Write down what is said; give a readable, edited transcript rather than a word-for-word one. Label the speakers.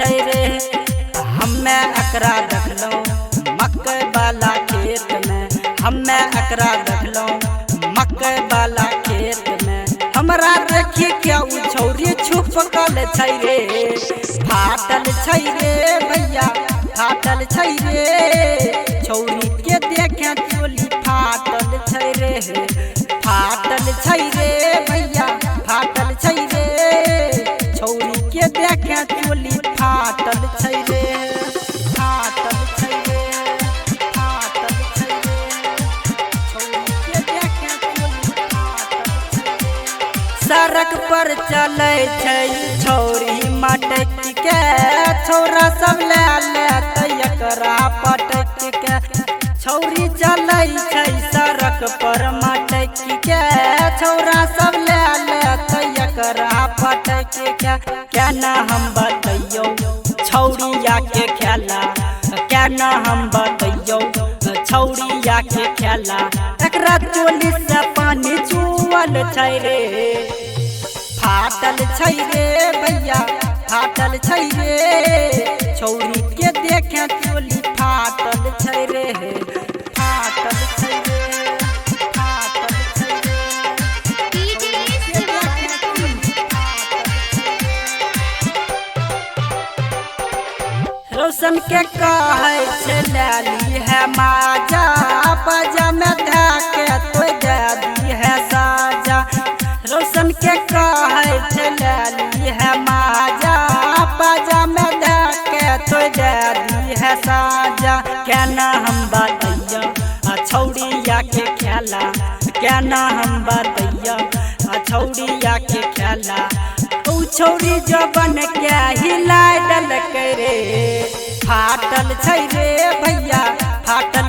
Speaker 1: छै रे। हमें एकरा देखलौं मकई वाला खेत में, हमें एकरा देखलौं मकई वाला खेत में। हमरा देखी क्या उ छौरी छुपकल छै रे। फाटल छै रे भैया फाटल छै रे। छौरी के देखे चोली फाटल छै रे। फाटल छै रे भैया फाटल छै रे। छौरी के देखे चोली फाटल छै रे। फाटल छै रे फाटल छै रे। छौरी के देखे चोली फाटल छै रे। सड़क पर चलै छै छौरी मटक के, छौरा सब ले लेत एकरा पटक के। छौरी चलै छै सड़क पर मटक के, छौरा सब ले लेत एकरा पटक के। केना हम बतैयौ छौरिया के खेला, केना हम बतैयौ छौरिया के खेला। एकरा चोली से पानी चुअल छै रे। फाटल छै रे भैया फाटल छै रे। छौरी के देखे चोली फाटल छै रे। फाटल छै रे फाटल छै रे। रोशन के कहै छै लाली है माजा, बाजा में धके तो दे दी है साजा। रोशन के कहै छै लाली है माजा, बाजा में धके तो दे दी है साजा। केना हम बतैया छौरिया के खेला, केना हम बतैया छौरिया के खेला। उ छौरी जबन के हिला डलकै रे। फाटल छै रे भैया फाटल